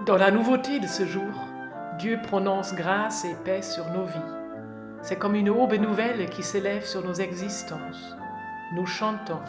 Dans la nouveauté de ce jour, Dieu prononce grâce et paix sur nos vies. C'est comme une aube nouvelle qui s'élève sur nos existences. Nous chantons.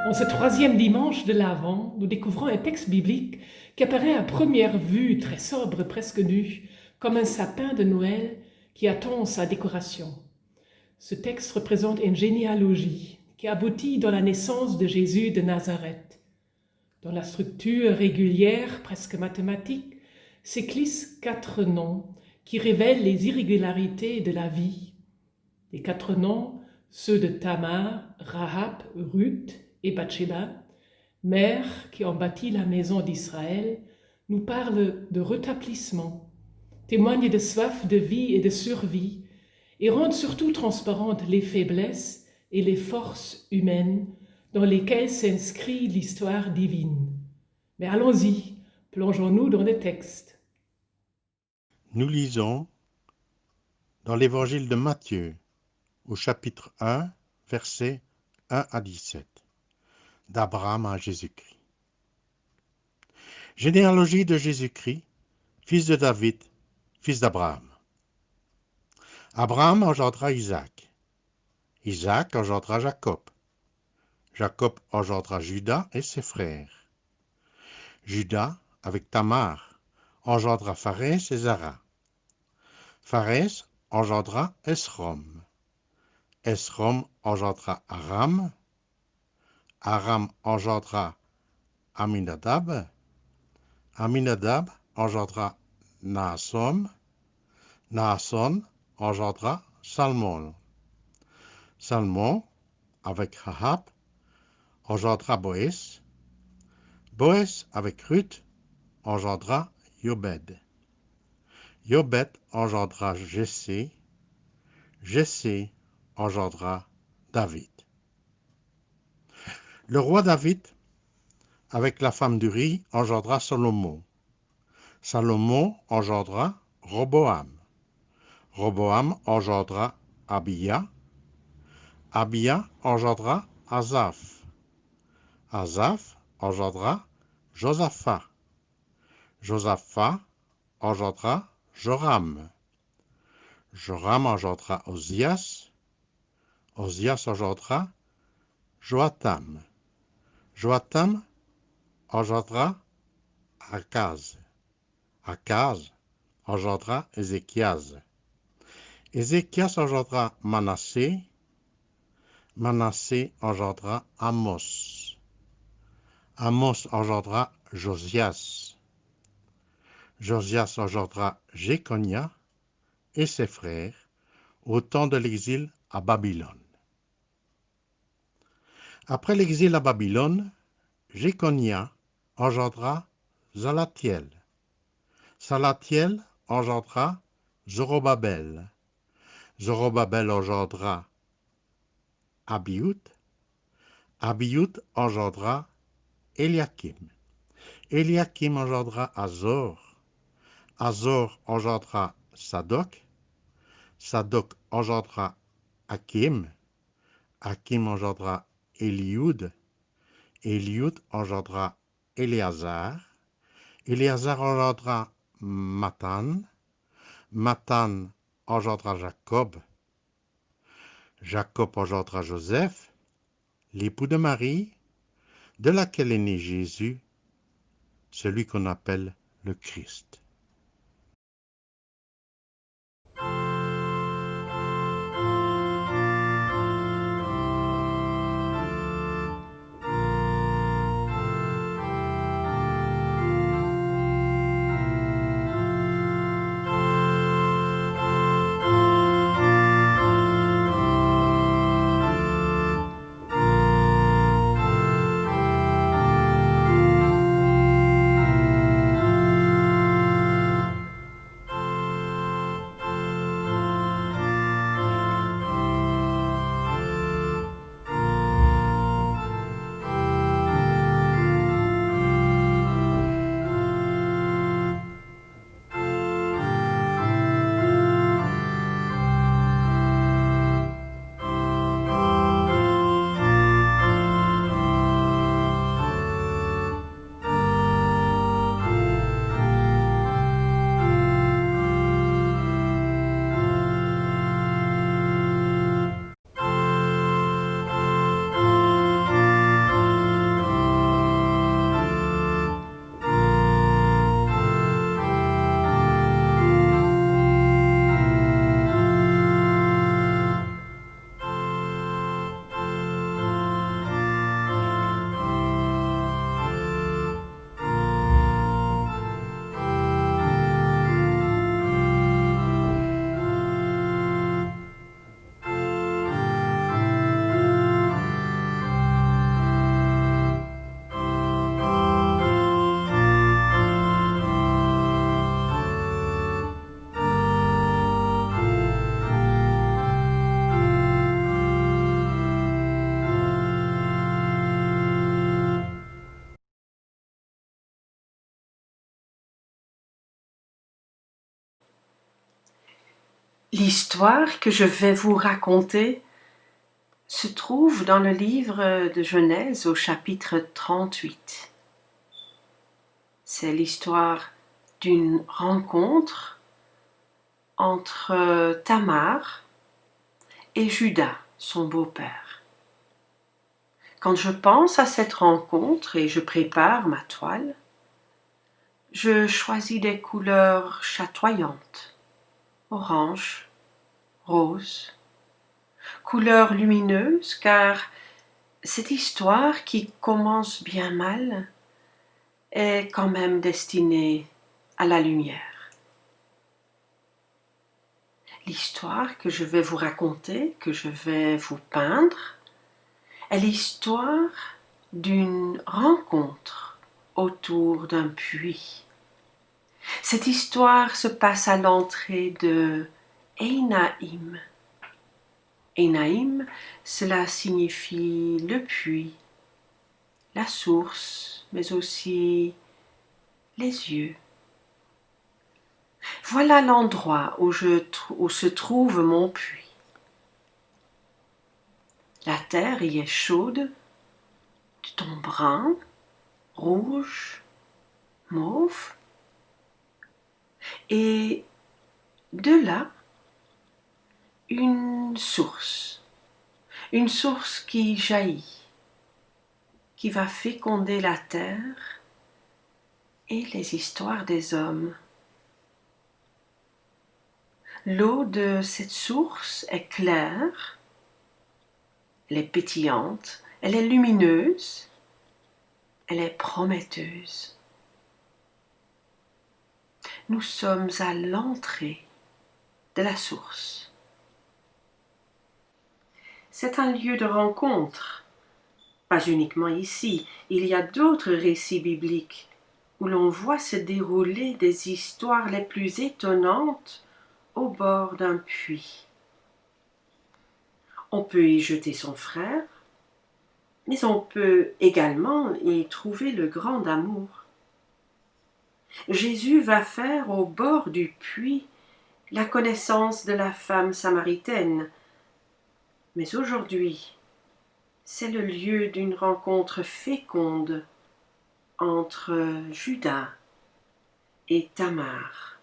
En ce troisième dimanche de l'Avent, nous découvrons un texte biblique qui apparaît à première vue très sobre, presque nu, comme un sapin de Noël qui attend sa décoration. Ce texte représente une généalogie qui aboutit dans la naissance de Jésus de Nazareth. Dans la structure régulière, presque mathématique, s'éclissent 4 noms qui révèlent les irrégularités de la vie. Les 4 noms, ceux de Tamar, Rahab, Ruth et Bathsheba, mères qui ont bâti la maison d'Israël, nous parlent de rétablissement, témoignent de soif de vie et de survie, et rendent surtout transparentes les faiblesses et les forces humaines dans lesquelles s'inscrit l'histoire divine. Mais allons-y, plongeons-nous dans le texte. Nous lisons dans l'évangile de Matthieu, au chapitre 1, versets 1 à 17, d'Abraham à Jésus-Christ. Généalogie de Jésus-Christ, fils de David, fils d'Abraham. Abraham engendra Isaac. Isaac engendra Jacob. Jacob engendra Juda et ses frères. Juda, avec Tamar, engendra Pharès et Zara. Pharès engendra Esrom. Esrom engendra Aram. Aram engendra Aminadab. Aminadab engendra Naasson. Naasson engendra Salmon. Salmon, avec Rahab, engendra Boès. Boès, avec Ruth, engendra Yobed. Yobed engendra Jessé. Jessé engendra David. Le roi David, avec la femme d'Uri, engendra Salomon. Salomon engendra Roboam. Roboam engendra Abia. Abia engendra Asaph. Asaph engendra Josaphat. Josaphat engendra Joram. Joram engendra Osias. Osias engendra Joatam. Joatam engendra Akaz. Akaz engendra Ézéchias. Ézéchias engendra Manassé. Manassé engendra Amos. Amos engendra Josias. Josias engendra Jéconia et ses frères au temps de l'exil à Babylone. Après l'exil à Babylone, Jéconia engendra Salathiel. Salathiel engendra Zorobabel. Zorobabel engendra Abioud. Abioud engendra Eliakim. Eliakim engendra Azor. Azor engendra Sadoc. Sadoc engendra Hakim. Hakim engendra Élioud. Élioud engendra Éléazar. Éléazar engendra Mathan. Mathan engendra Jacob. Jacob engendra Joseph, l'époux de Marie, de laquelle est né Jésus, celui qu'on appelle le Christ. L'histoire que je vais vous raconter se trouve dans le livre de Genèse au chapitre 38. C'est l'histoire d'une rencontre entre Tamar et Juda, son beau-père. Quand je pense à cette rencontre et je prépare ma toile, je choisis des couleurs chatoyantes, orange, rose, couleurs lumineuses, car cette histoire qui commence bien mal est quand même destinée à la lumière. L'histoire que je vais vous raconter, que je vais vous peindre, est l'histoire d'une rencontre autour d'un puits. Cette histoire se passe à l'entrée de Énaïm. Énaïm, cela signifie le puits, la source, mais aussi les yeux. Voilà l'endroit où se trouve mon puits. La terre y est chaude, de ton brun, rouge, mauve, et de là, une source qui jaillit, qui va féconder la terre et les histoires des hommes. L'eau de cette source est claire, elle est pétillante, elle est lumineuse, elle est prometteuse. nous sommes à l'entrée de la source. C'est un lieu de rencontre, pas uniquement ici, il y a d'autres récits bibliques où l'on voit se dérouler des histoires les plus étonnantes au bord d'un puits. On peut y jeter son frère, mais on peut également y trouver le grand amour. Jésus va faire au bord du puits la connaissance de la femme samaritaine, mais aujourd'hui, c'est le lieu d'une rencontre féconde entre Judas et Tamar.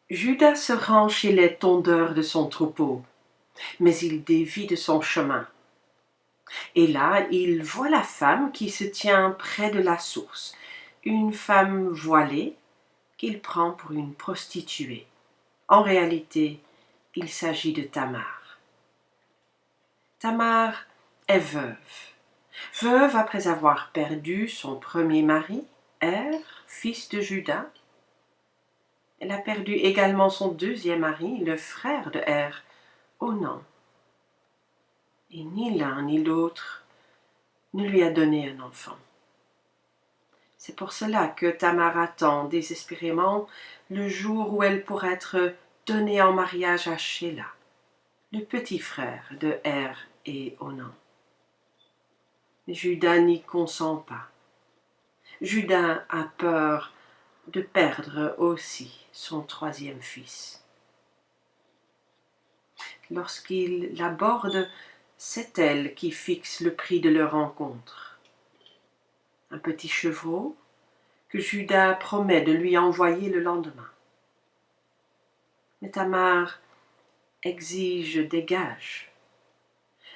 Judas se rend chez les tondeurs de son troupeau, mais il dévie de son chemin. Et là, il voit la femme qui se tient près de la source, une femme voilée qu'il prend pour une prostituée. En réalité, il s'agit de Tamar. Tamar est veuve après avoir perdu son premier mari, Er, fils de Juda. Elle a perdu également son deuxième mari, le frère de Er, Onan. Et ni l'un ni l'autre ne lui a donné un enfant. C'est pour cela que Tamar attend désespérément le jour où elle pourra être donnée en mariage à Sheila, le petit frère de Er et Onan. Mais Judas n'y consent pas. Judas a peur de perdre aussi son troisième fils. Lorsqu'il l'aborde, c'est elle qui fixe le prix de leur rencontre. Un petit chevreau que Judas promet de lui envoyer le lendemain. Mais Tamar exige des gages.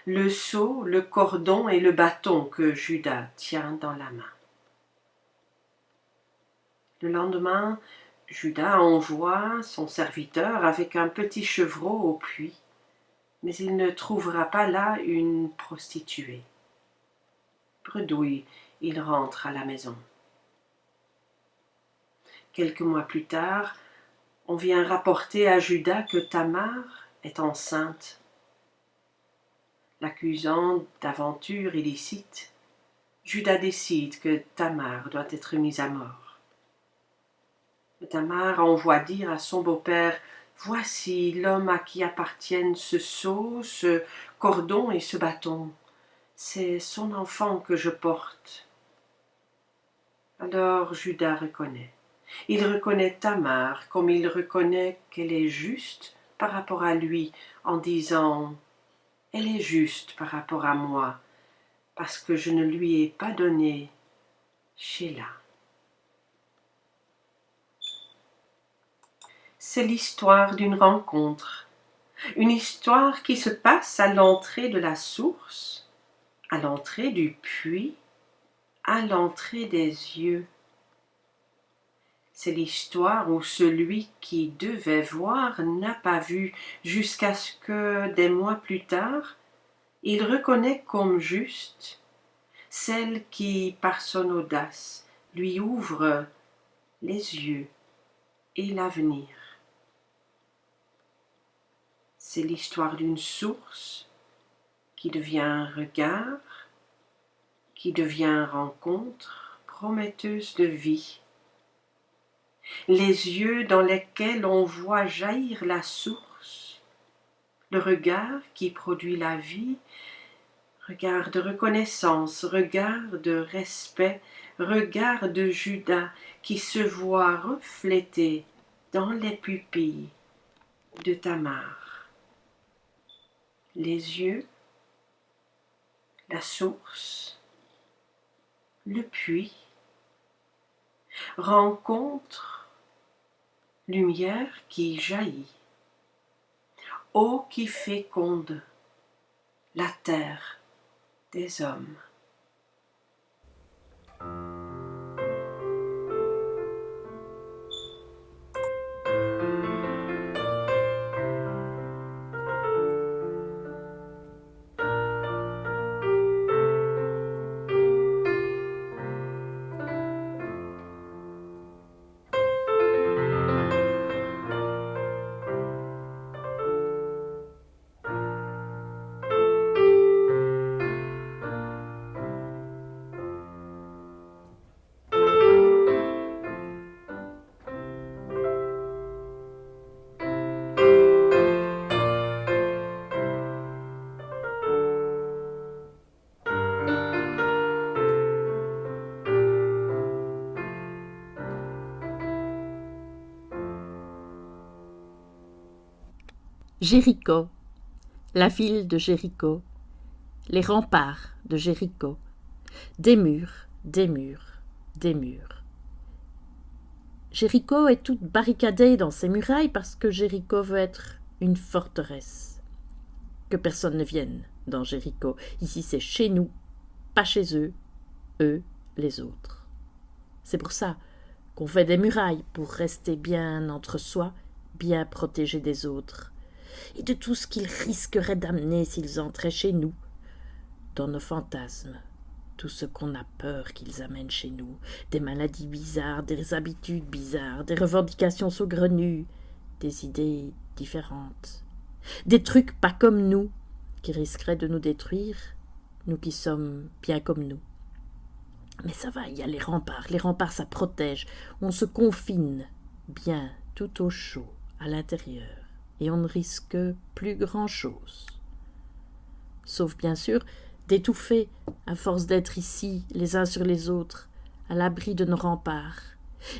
Le seau, le cordon et le bâton que Judas tient dans la main. Le lendemain, Judas envoie son serviteur avec un petit chevreau au puits, mais il ne trouvera pas là une prostituée. Bredouille, il rentre à la maison. Quelques mois plus tard, on vient rapporter à Judas que Tamar est enceinte. L'accusant d'aventure illicite, Judas décide que Tamar doit être mise à mort. Tamar envoie dire à son beau-père: « Voici l'homme à qui appartiennent ce seau, ce cordon et ce bâton. C'est son enfant que je porte. » Alors Judas reconnaît. Il reconnaît Tamar comme il reconnaît qu'elle est juste par rapport à lui en disant: « Elle est juste par rapport à moi parce que je ne lui ai pas donné Sheila. » C'est l'histoire d'une rencontre, une histoire qui se passe à l'entrée de la source, à l'entrée du puits, à l'entrée des yeux. C'est l'histoire où celui qui devait voir n'a pas vu, jusqu'à ce que, des mois plus tard, il reconnaît comme juste celle qui, par son audace, lui ouvre les yeux et l'avenir. C'est l'histoire d'une source qui devient regard, qui devient rencontre, prometteuse de vie. Les yeux dans lesquels on voit jaillir la source, le regard qui produit la vie, regard de reconnaissance, regard de respect, regard de Judas qui se voit reflété dans les pupilles de Tamar. Les yeux, la source, le puits, rencontre, lumière qui jaillit, eau qui féconde, la terre des hommes. Jéricho, la ville de Jéricho, les remparts de Jéricho, des murs, des murs, des murs. Jéricho est toute barricadée dans ses murailles parce que Jéricho veut être une forteresse. Que personne ne vienne dans Jéricho. Ici, c'est chez nous, pas chez eux, les autres. C'est pour ça qu'on fait des murailles, pour rester bien entre soi, bien protégé des autres, et de tout ce qu'ils risqueraient d'amener s'ils entraient chez nous, dans nos fantasmes, tout ce qu'on a peur qu'ils amènent chez nous, des maladies bizarres, des habitudes bizarres, des revendications saugrenues, des idées différentes, des trucs pas comme nous, qui risqueraient de nous détruire, nous qui sommes bien comme nous. Mais ça va, il y a les remparts ça protège, on se confine bien tout au chaud à l'intérieur, et on ne risque plus grand-chose. Sauf bien sûr d'étouffer, à force d'être ici, les uns sur les autres, à l'abri de nos remparts,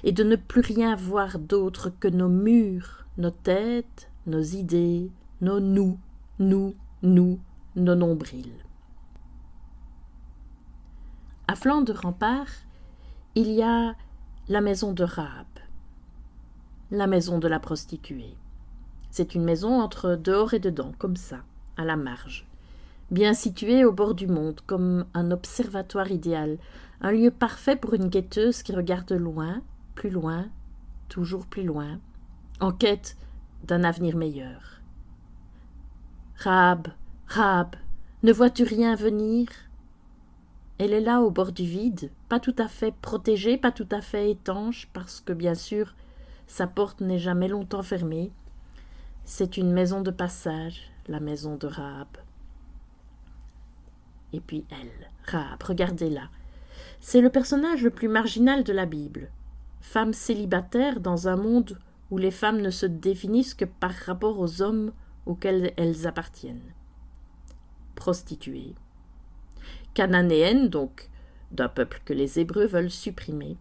et de ne plus rien voir d'autre que nos murs, nos têtes, nos idées, nos nous, nos nombrils. À flanc de rempart, il y a la maison de Rahab, la maison de la prostituée. C'est une maison entre dehors et dedans, comme ça, à la marge, bien située au bord du monde, comme un observatoire idéal, un lieu parfait pour une guetteuse qui regarde loin, toujours plus loin, en quête d'un avenir meilleur. Rahab, ne vois-tu rien venir ? Elle est là au bord du vide, pas tout à fait protégée, pas tout à fait étanche, parce que bien sûr, sa porte n'est jamais longtemps fermée. C'est une maison de passage, la maison de Rahab. Et puis elle, Rahab, regardez-la. C'est le personnage le plus marginal de la Bible. Femme célibataire dans un monde où les femmes ne se définissent que par rapport aux hommes auxquels elles appartiennent. Prostituée. Cananéenne, donc, d'un peuple que les Hébreux veulent supprimer.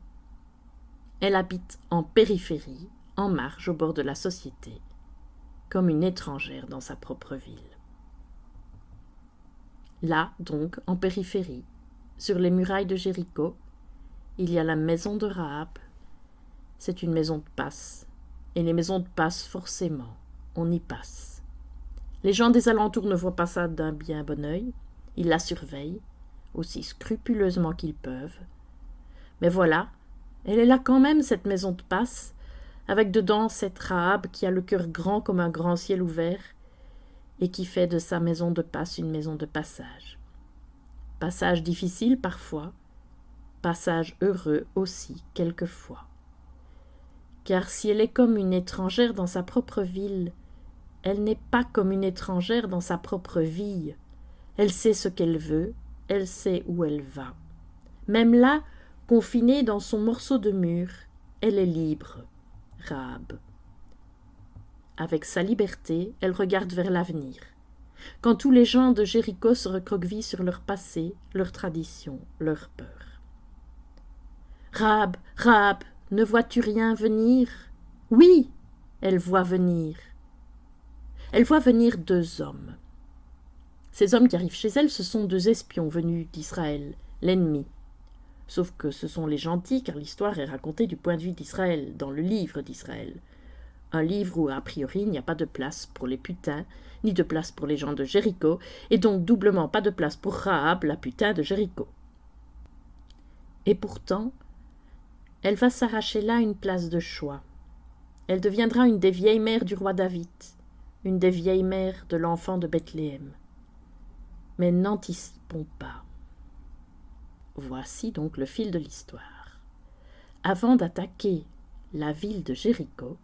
Elle habite en périphérie, en marge, au bord de la société, comme une étrangère dans sa propre ville. Là, donc, en périphérie, sur les murailles de Jéricho, il y a la maison de Rahab. C'est une maison de passe, et les maisons de passe, forcément, on y passe. Les gens des alentours ne voient pas ça d'un bien bon œil, ils la surveillent, aussi scrupuleusement qu'ils peuvent. Mais voilà, elle est là quand même, cette maison de passe, avec dedans cette Rahab qui a le cœur grand comme un grand ciel ouvert et qui fait de sa maison de passe une maison de passage. Passage difficile parfois, passage heureux aussi quelquefois. Car si elle est comme une étrangère dans sa propre ville, elle n'est pas comme une étrangère dans sa propre vie. Elle sait ce qu'elle veut, elle sait où elle va. Même là, confinée dans son morceau de mur, elle est libre, Rahab. Avec sa liberté, elle regarde vers l'avenir. Quand tous les gens de Jéricho se recroquevillent sur leur passé, leur tradition, leur peur. Rahab, ne vois-tu rien venir ? Oui, elle voit venir. Elle voit venir 2 hommes. Ces hommes qui arrivent chez elle, ce sont 2 espions venus d'Israël, l'ennemi. Sauf que ce sont les gentils, car l'histoire est racontée du point de vue d'Israël, dans le livre d'Israël. Un livre où, a priori, il n'y a pas de place pour les putains, ni de place pour les gens de Jéricho, et donc doublement pas de place pour Rahab, la putain de Jéricho. Et pourtant, elle va s'arracher là une place de choix. Elle deviendra une des vieilles mères du roi David, une des vieilles mères de l'enfant de Bethléem. Mais n'anticipons pas. Voici donc le fil de l'histoire. Avant d'attaquer la ville de Jéricho,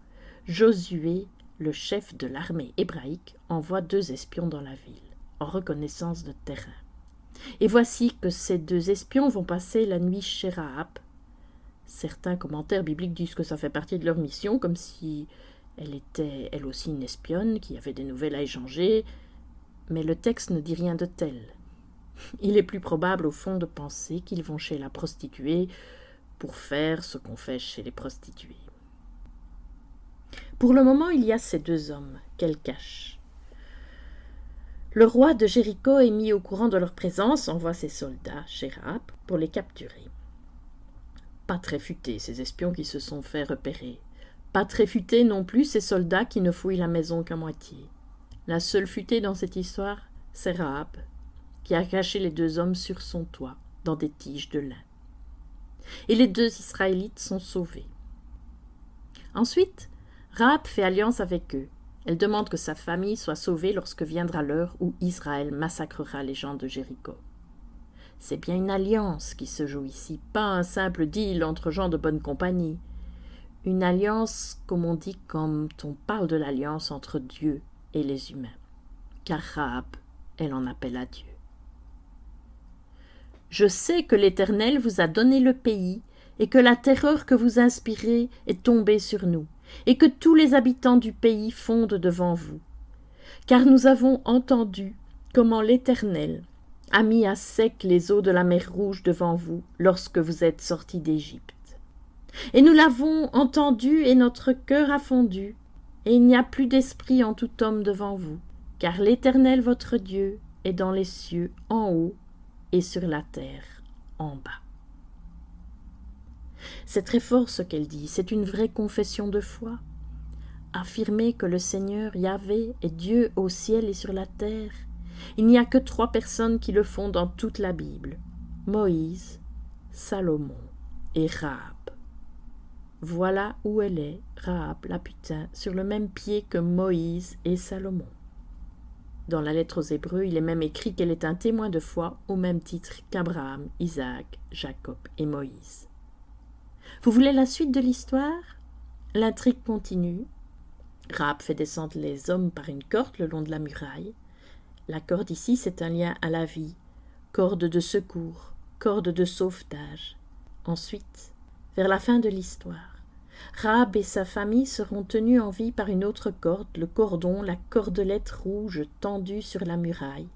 Josué, le chef de l'armée hébraïque, envoie 2 espions dans la ville, en reconnaissance de terrain. Et voici que ces 2 espions vont passer la nuit chez Rahab. Certains commentaires bibliques disent que ça fait partie de leur mission, comme si elle était elle aussi une espionne qui avait des nouvelles à échanger, mais le texte ne dit rien de tel. Il est plus probable au fond de penser qu'ils vont chez la prostituée pour faire ce qu'on fait chez les prostituées. Pour le moment, il y a ces 2 hommes qu'elle cache. Le roi de Jéricho est mis au courant de leur présence, envoie ses soldats chez Rahab pour les capturer. Pas très futés, ces espions qui se sont fait repérer. Pas très futés non plus ces soldats qui ne fouillent la maison qu'à moitié. La seule futée dans cette histoire, c'est Rahab, qui a caché les 2 hommes sur son toit, dans des tiges de lin. Et les 2 Israélites sont sauvés. Ensuite, Rahab fait alliance avec eux. Elle demande que sa famille soit sauvée lorsque viendra l'heure où Israël massacrera les gens de Jéricho. C'est bien une alliance qui se joue ici, pas un simple deal entre gens de bonne compagnie. Une alliance, comme on dit quand on parle de l'alliance entre Dieu et les humains. Car Rahab, elle en appelle à Dieu. Je sais que l'Éternel vous a donné le pays et que la terreur que vous inspirez est tombée sur nous et que tous les habitants du pays fondent devant vous. Car nous avons entendu comment l'Éternel a mis à sec les eaux de la mer Rouge devant vous lorsque vous êtes sortis d'Égypte. Et nous l'avons entendu et notre cœur a fondu, et il n'y a plus d'esprit en tout homme devant vous, car l'Éternel votre Dieu est dans les cieux en haut et sur la terre en bas. C'est très fort ce qu'elle dit, c'est une vraie confession de foi. Affirmer que le Seigneur Yahvé est Dieu au ciel et sur la terre. Il n'y a que 3 personnes qui le font dans toute la Bible, Moïse, Salomon et Rahab. Voilà où elle est, Rahab la putain, sur le même pied que Moïse et Salomon. Dans la lettre aux Hébreux, il est même écrit qu'elle est un témoin de foi au même titre qu'Abraham, Isaac, Jacob et Moïse. Vous voulez la suite de l'histoire? L'intrigue continue. Rahab fait descendre les hommes par une corde le long de la muraille. La corde ici, c'est un lien à la vie, corde de secours, corde de sauvetage. Ensuite, vers la fin de l'histoire, Rahab et sa famille seront tenus en vie par une autre corde, le cordon, la cordelette rouge tendue sur la muraille,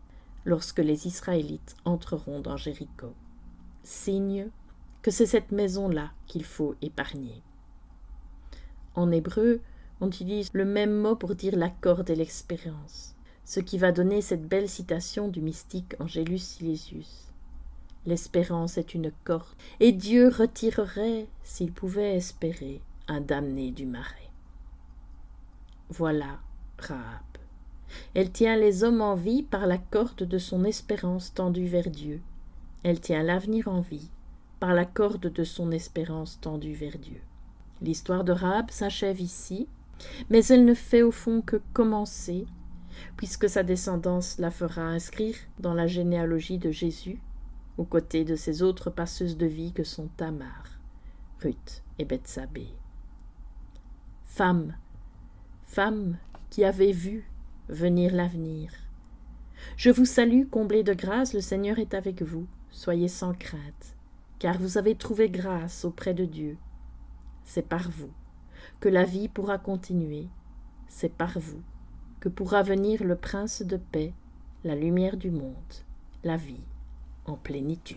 lorsque les Israélites entreront dans Jéricho. Signe que c'est cette maison-là qu'il faut épargner. En hébreu, on utilise le même mot pour dire la corde et l'expérience, ce qui va donner cette belle citation du mystique Angélus Silesius. L'espérance est une corde, et Dieu retirerait, s'il pouvait espérer, un damné du marais. Voilà Rahab. Elle tient les hommes en vie par la corde de son espérance tendue vers Dieu. Elle tient l'avenir en vie par la corde de son espérance tendue vers Dieu. L'histoire de Rahab s'achève ici, mais elle ne fait au fond que commencer, puisque sa descendance la fera inscrire dans la généalogie de Jésus, aux côtés de ces autres passeuses de vie que sont Tamar, Ruth et Bethsabée. Femme qui avez vu venir l'avenir. Je vous salue, comblée de grâce, le Seigneur est avec vous. Soyez sans crainte, car vous avez trouvé grâce auprès de Dieu. C'est par vous que la vie pourra continuer. C'est par vous que pourra venir le Prince de paix, la lumière du monde, la vie en plénitude.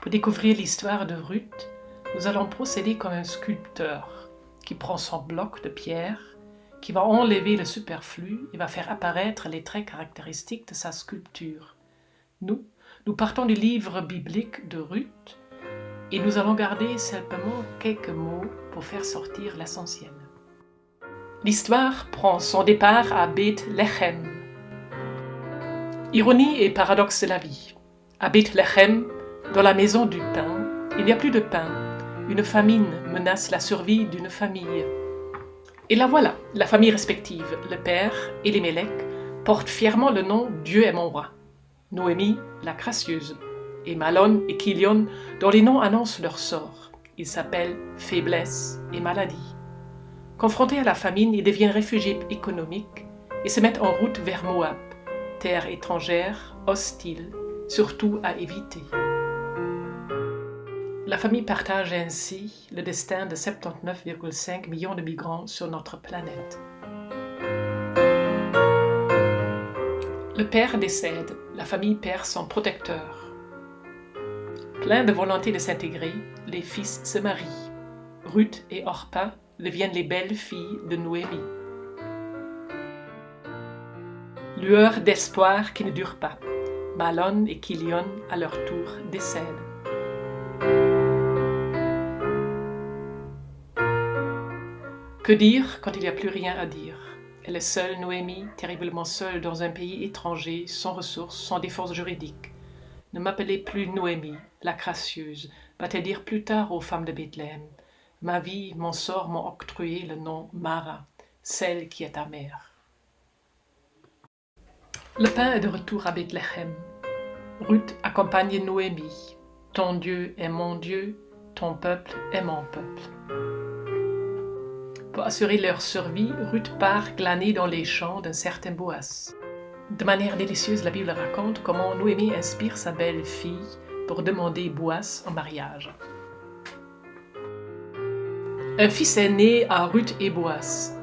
Pour découvrir l'histoire de Ruth, nous allons procéder comme un sculpteur qui prend son bloc de pierre, qui va enlever le superflu et va faire apparaître les traits caractéristiques de sa sculpture. Nous partons du livre biblique de Ruth et nous allons garder simplement quelques mots pour faire sortir l'essentiel. L'histoire prend son départ à Bethléem. Ironie et paradoxe de la vie. À Bethléem, dans la maison du pain, il n'y a plus de pain. Une famine menace la survie d'une famille. Et la voilà, la famille respective, le père, Élimélec, porte fièrement le nom « Dieu est mon roi ». Noémie, la gracieuse, et Mahlon et Chilion, dont les noms annoncent leur sort. Ils s'appellent faiblesse et maladie. Confrontés à la famine, ils deviennent réfugiés économiques et se mettent en route vers Moab, terre étrangère, hostile, surtout à éviter. La famille partage ainsi le destin de 79,5 millions de migrants sur notre planète. Le père décède, la famille perd son protecteur. Pleins de volonté de s'intégrer, les fils se marient. Ruth et Orpa deviennent les belles filles de Noémie. Lueur d'espoir qui ne dure pas. Mahlon et Chilion, à leur tour, décèdent. Que dire quand il n'y a plus rien à dire? Elle est seule, Noémie, terriblement seule dans un pays étranger, sans ressources, sans défense juridique. Ne m'appelez plus Noémie, la gracieuse, va-t-elle dire plus tard aux femmes de Bethléem. Ma vie, mon sort m'ont octroyé le nom Mara, celle qui est ta mère. Le pain est de retour à Bethléem. Ruth accompagne Noémie. Ton Dieu est mon Dieu, ton peuple est mon peuple. Pour assurer leur survie, Ruth part glaner dans les champs d'un certain Boaz. De manière délicieuse, la Bible raconte comment Noémie inspire sa belle-fille pour demander Boaz en mariage. Un fils est né à Ruth et Boaz.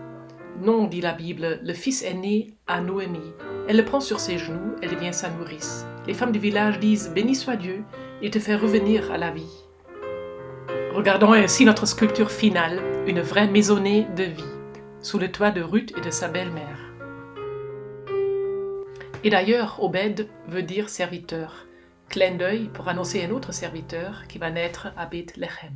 Non, dit la Bible, le fils est né à Noémie. Elle le prend sur ses genoux, elle devient sa nourrice. Les femmes du village disent « Béni soit Dieu, il te fait revenir à la vie ». Regardons ainsi notre sculpture finale, une vraie maisonnée de vie, sous le toit de Ruth et de sa belle-mère. Et d'ailleurs, Obed veut dire serviteur, clin d'œil pour annoncer un autre serviteur qui va naître à Bethléem.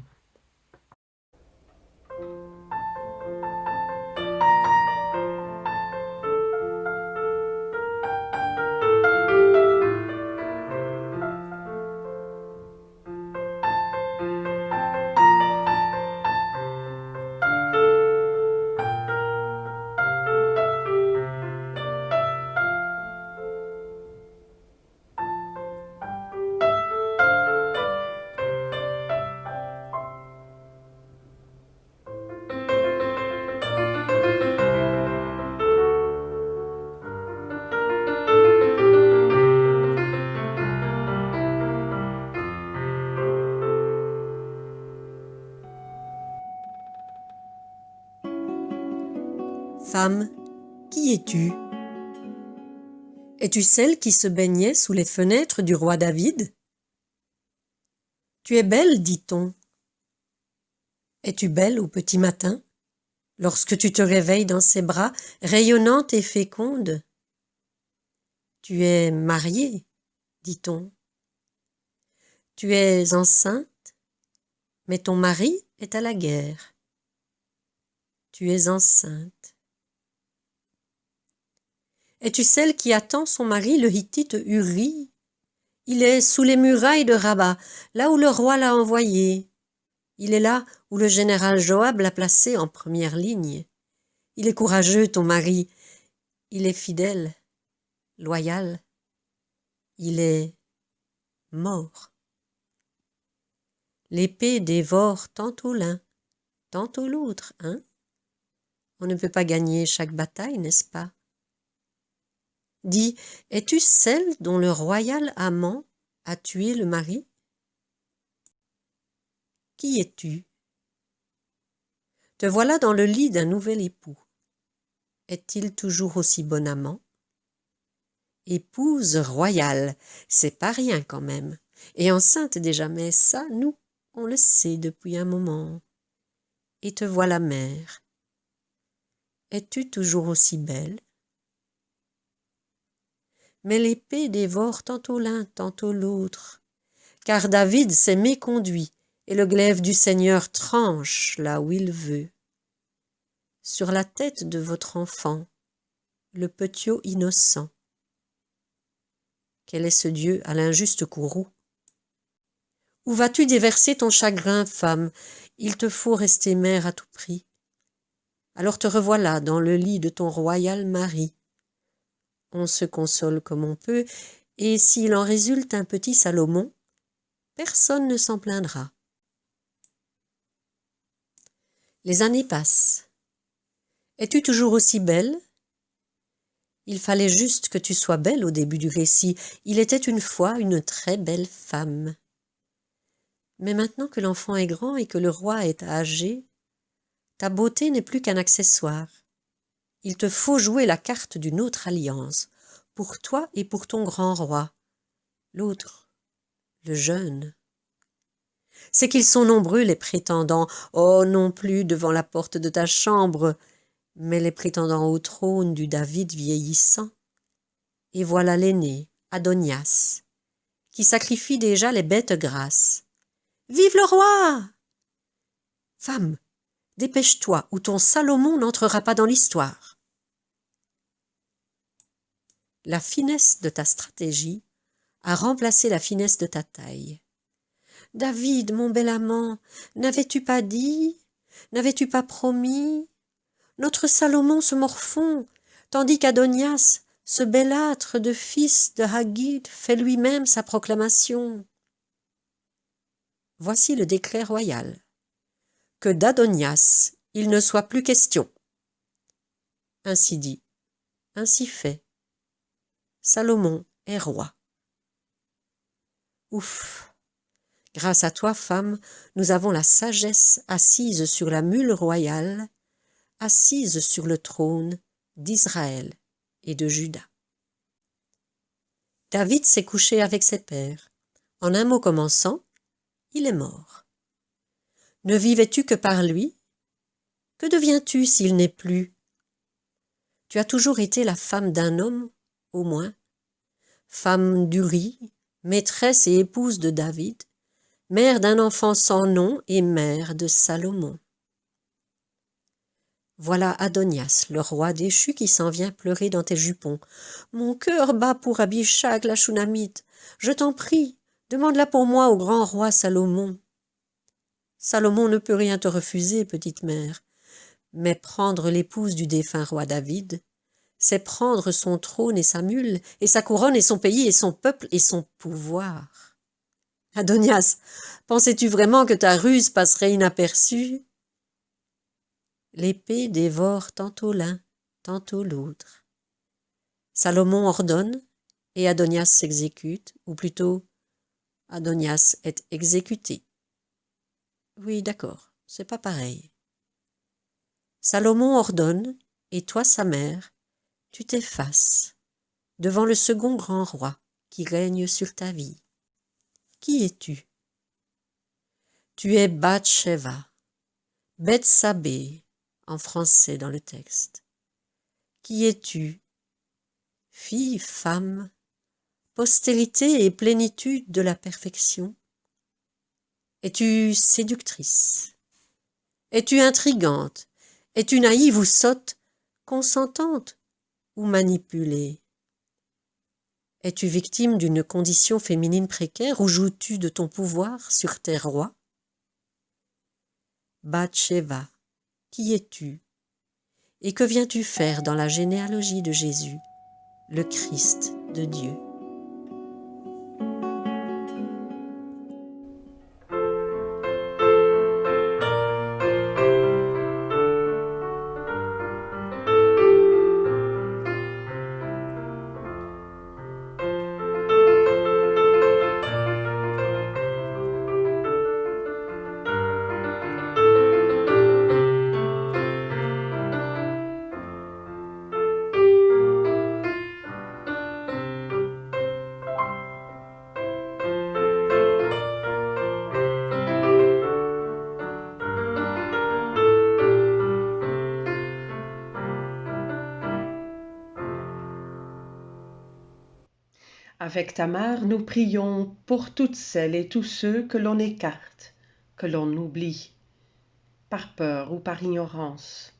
Femme, qui es-tu? Es-tu celle qui se baignait sous les fenêtres du roi David? Tu es belle, dit-on. Es-tu belle au petit matin, lorsque tu te réveilles dans ses bras, rayonnante et féconde? Tu es mariée, dit-on. Tu es enceinte, mais ton mari est à la guerre. Tu es enceinte. Es-tu celle qui attend son mari, le Hittite Uri? Il est sous les murailles de Rabat, là où le roi l'a envoyé. Il est là où le général Joab l'a placé en première ligne. Il est courageux, ton mari. Il est fidèle, loyal. Il est mort. L'épée dévore tantôt l'un, tantôt l'autre, hein? On ne peut pas gagner chaque bataille, n'est-ce pas? Dis, es-tu celle dont le royal amant a tué le mari? Qui es-tu? Te voilà dans le lit d'un nouvel époux. Est-il toujours aussi bon amant? Épouse royale, c'est pas rien quand même. Et enceinte déjà, mais ça, nous, on le sait depuis un moment. Et te voilà mère. Es-tu toujours aussi belle? Mais l'épée dévore tantôt l'un, tantôt l'autre, car David s'est méconduit, et le glaive du Seigneur tranche là où il veut. Sur la tête de votre enfant, le petiot innocent. Quel est ce Dieu à l'injuste courroux? Où vas-tu déverser ton chagrin, femme? Il te faut rester mère à tout prix. Alors te revoilà dans le lit de ton royal mari. On se console comme on peut, et s'il en résulte un petit Salomon, Personne ne s'en plaindra. Les années passent. Es-tu toujours aussi belle? Il fallait juste que tu sois belle au début du récit. Il était une fois une très belle femme. Mais maintenant que l'enfant est grand et que le roi est âgé, ta beauté n'est plus qu'un accessoire. Il te faut jouer la carte d'une autre alliance, pour toi et pour ton grand roi. L'autre, le jeune. C'est qu'ils sont nombreux les prétendants, oh non plus devant la porte de ta chambre, mais les prétendants au trône du David vieillissant. Et voilà l'aîné, Adonias, qui sacrifie déjà les bêtes grasses. Vive le roi! Femme, dépêche-toi, ou ton Salomon n'entrera pas dans l'histoire. La finesse de ta stratégie a remplacé la finesse de ta taille. David, mon bel amant, n'avais-tu pas dit, n'avais-tu pas promis? Notre Salomon se morfond, tandis qu'Adonias, ce bellâtre de fils de Haggith, fait lui-même sa proclamation. Voici le décret royal. Que d'Adonias il ne soit plus question. Ainsi dit, ainsi fait. Salomon est roi. Ouf! Grâce à toi, femme, nous avons la sagesse assise sur la mule royale, assise sur le trône d'Israël et de Juda. David s'est couché avec ses pères. En un mot commençant, il est mort. Ne vivais-tu que par lui? Que deviens-tu s'il n'est plus? Tu as toujours été la femme d'un homme, au moins, femme d'Uri, maîtresse et épouse de David, mère d'un enfant sans nom et mère de Salomon. Voilà Adonias, le roi déchu, qui s'en vient pleurer dans tes jupons. Mon cœur bat pour Abishag la Shunamite. Je t'en prie, demande-la pour moi au grand roi Salomon. Salomon ne peut rien te refuser, petite mère, mais prendre l'épouse du défunt roi David, c'est prendre son trône et sa mule, et sa couronne et son pays et son peuple et son pouvoir. Adonias, pensais-tu vraiment que ta ruse passerait inaperçue? L'épée dévore tantôt l'un, tantôt l'autre. Salomon ordonne, et Adonias s'exécute, ou plutôt, Adonias est exécuté. Oui, d'accord, c'est pas pareil. Salomon ordonne, et toi, sa mère, tu t'effaces devant le second grand roi qui règne sur ta vie. Qui es-tu? Tu es Bathsheba, Bethsabée, en français dans le texte. Qui es-tu? Fille, femme, postérité et plénitude de la perfection. Es-tu séductrice? Es-tu intrigante? Es-tu naïve ou sotte, consentante ou manipulée? Es-tu victime d'une condition féminine précaire ou joues-tu de ton pouvoir sur tes rois? Bathsheba, qui es-tu? Et que viens-tu faire dans la généalogie de Jésus, le Christ de Dieu? Avec Tamar, nous prions pour toutes celles et tous ceux que l'on écarte, que l'on oublie, par peur ou par ignorance.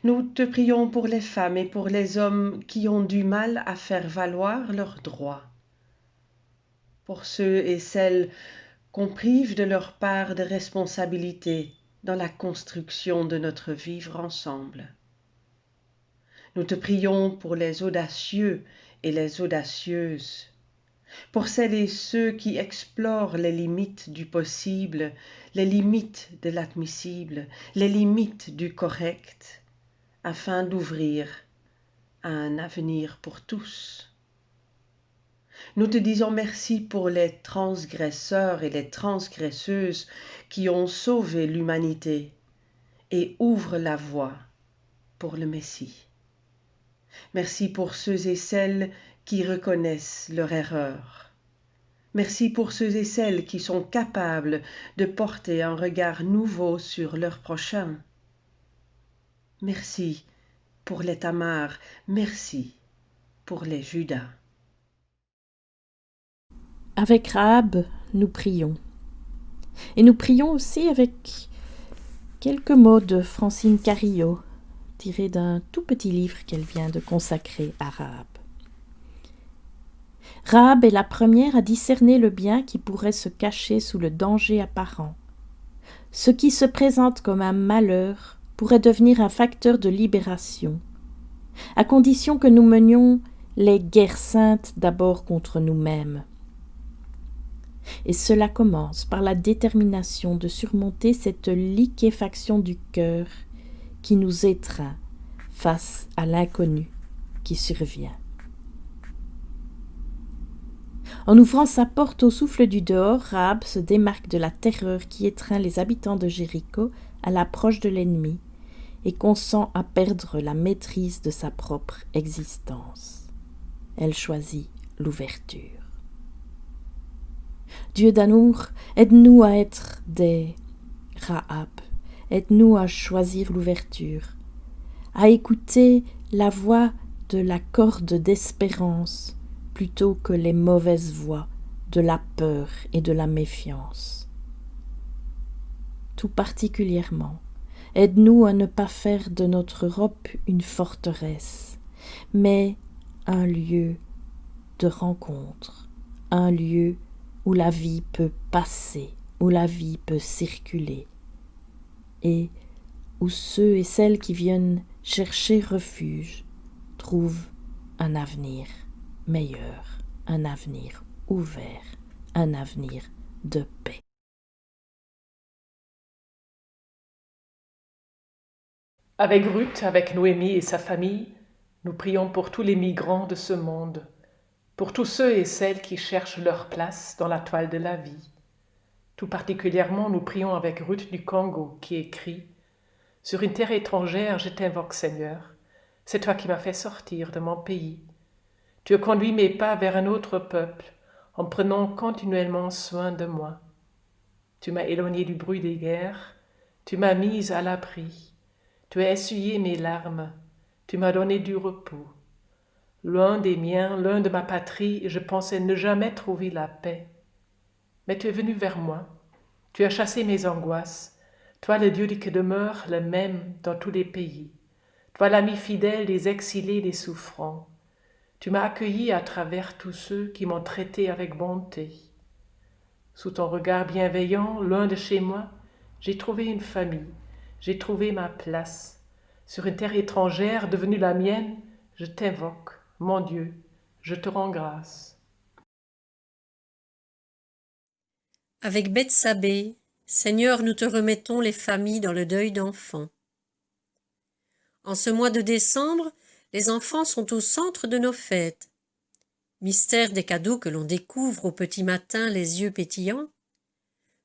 Nous te prions pour les femmes et pour les hommes qui ont du mal à faire valoir leurs droits, pour ceux et celles qu'on prive de leur part de responsabilité dans la construction de notre vivre ensemble. Nous te prions pour les audacieux et les audacieuses, pour celles et ceux qui explorent les limites du possible, les limites de l'admissible, les limites du correct, afin d'ouvrir à un avenir pour tous. Nous te disons merci pour les transgresseurs et les transgresseuses qui ont sauvé l'humanité et ouvrent la voie pour le Messie. Merci pour ceux et celles qui reconnaissent leur erreur. Merci pour ceux et celles qui sont capables de porter un regard nouveau sur leur prochain. Merci pour les Tamar, merci pour les Judas. Avec Rahab, nous prions. Et nous prions aussi avec quelques mots de Francine Carillot, tirés d'un tout petit livre qu'elle vient de consacrer à Rahab. Rahab est la première à discerner le bien qui pourrait se cacher sous le danger apparent. Ce qui se présente comme un malheur pourrait devenir un facteur de libération, à condition que nous menions les guerres saintes d'abord contre nous-mêmes. Et cela commence par la détermination de surmonter cette liquéfaction du cœur qui nous étreint face à l'inconnu qui survient. En ouvrant sa porte au souffle du dehors, Rahab se démarque de la terreur qui étreint les habitants de Jéricho à l'approche de l'ennemi et consent à perdre la maîtrise de sa propre existence. Elle choisit l'ouverture. Dieu d'amour, aide-nous à être des Rahab, aide-nous à choisir l'ouverture, à écouter la voix de la corde d'espérance plutôt que les mauvaises voix de la peur et de la méfiance. Tout particulièrement, aide-nous à ne pas faire de notre Europe une forteresse, mais un lieu de rencontre, un lieu où la vie peut passer, où la vie peut circuler, et où ceux et celles qui viennent chercher refuge trouvent un avenir meilleur, un avenir ouvert, un avenir de paix. Avec Ruth, avec Noémie et sa famille, nous prions pour tous les migrants de ce monde, pour tous ceux et celles qui cherchent leur place dans la toile de la vie. Tout particulièrement, nous prions avec Ruth du Congo qui écrit « Sur une terre étrangère, je t'invoque Seigneur, c'est toi qui m'as fait sortir de mon pays. Tu as conduit mes pas vers un autre peuple en prenant continuellement soin de moi. Tu m'as éloigné du bruit des guerres, tu m'as mise à l'abri, tu as essuyé mes larmes, tu m'as donné du repos. Loin des miens, loin de ma patrie, je pensais ne jamais trouver la paix. Mais tu es venu vers moi, tu as chassé mes angoisses, toi le Dieu qui demeure le même dans tous les pays, toi l'ami fidèle des exilés, des souffrants. Tu m'as accueilli à travers tous ceux qui m'ont traité avec bonté. Sous ton regard bienveillant, loin de chez moi, j'ai trouvé une famille, j'ai trouvé ma place. Sur une terre étrangère devenue la mienne, je t'invoque, mon Dieu, je te rends grâce. Avec Bethsabée, Seigneur, nous te remettons les familles dans le deuil d'enfants. En ce mois de décembre, les enfants sont au centre de nos fêtes. Mystère des cadeaux que l'on découvre au petit matin les yeux pétillants,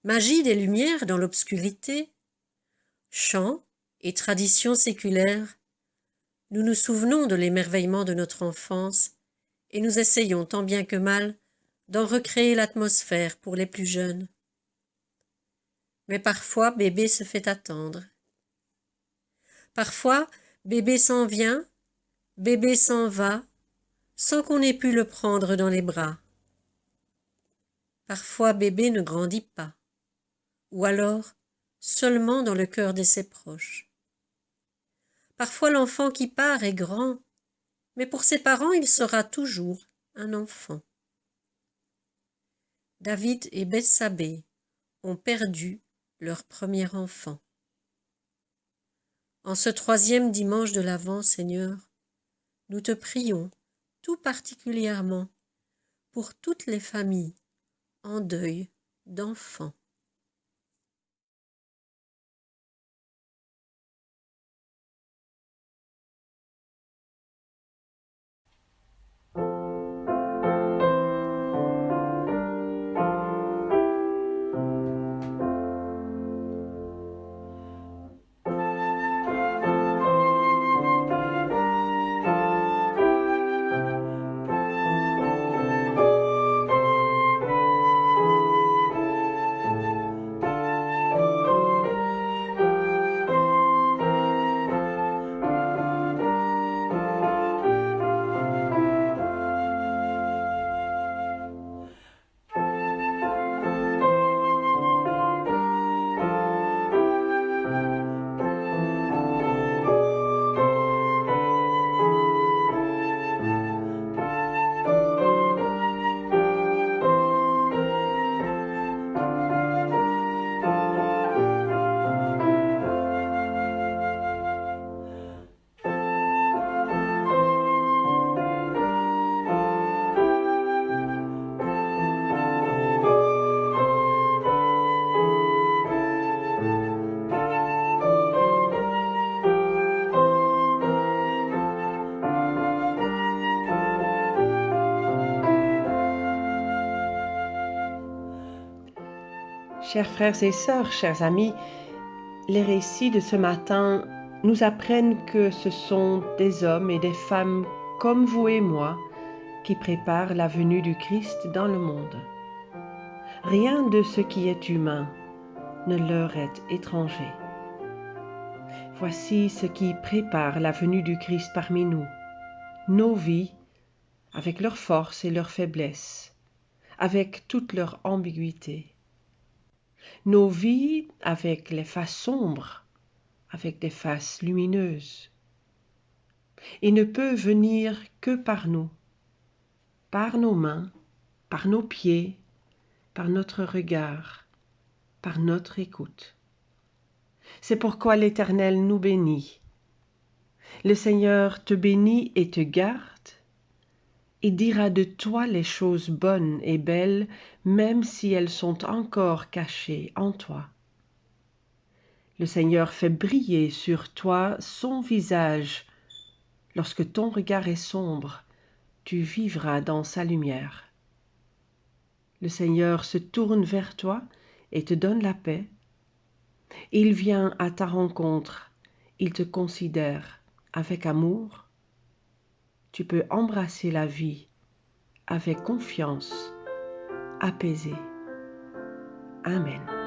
magie des lumières dans l'obscurité, chants et traditions séculaires, nous nous souvenons de l'émerveillement de notre enfance et nous essayons tant bien que mal d'en recréer l'atmosphère pour les plus jeunes. Mais parfois bébé se fait attendre. Parfois bébé s'en vient, bébé s'en va, sans qu'on ait pu le prendre dans les bras. Parfois bébé ne grandit pas, ou alors seulement dans le cœur de ses proches. Parfois l'enfant qui part est grand, mais pour ses parents il sera toujours un enfant. David et Bethsabée ont perdu leur premier enfant. En ce 3e dimanche de l'Avent, Seigneur, nous te prions tout particulièrement pour toutes les familles en deuil d'enfants. Chers frères et sœurs, chers amis, les récits de ce matin nous apprennent que ce sont des hommes et des femmes comme vous et moi qui préparent la venue du Christ dans le monde. Rien de ce qui est humain ne leur est étranger. Voici ce qui prépare la venue du Christ parmi nous, nos vies, avec leurs forces et leurs faiblesses, avec toute leur ambiguïté. Nos vies avec les faces sombres, avec des faces lumineuses. Il ne peut venir que par nous, par nos mains, par nos pieds, par notre regard, par notre écoute. C'est pourquoi l'Éternel nous bénit. Le Seigneur te bénit et te garde. Il dira de toi les choses bonnes et belles, même si elles sont encore cachées en toi. Le Seigneur fait briller sur toi son visage. Lorsque ton regard est sombre, tu vivras dans sa lumière. Le Seigneur se tourne vers toi et te donne la paix. Il vient à ta rencontre, il te considère avec amour. Tu peux embrasser la vie avec confiance, apaisée. Amen.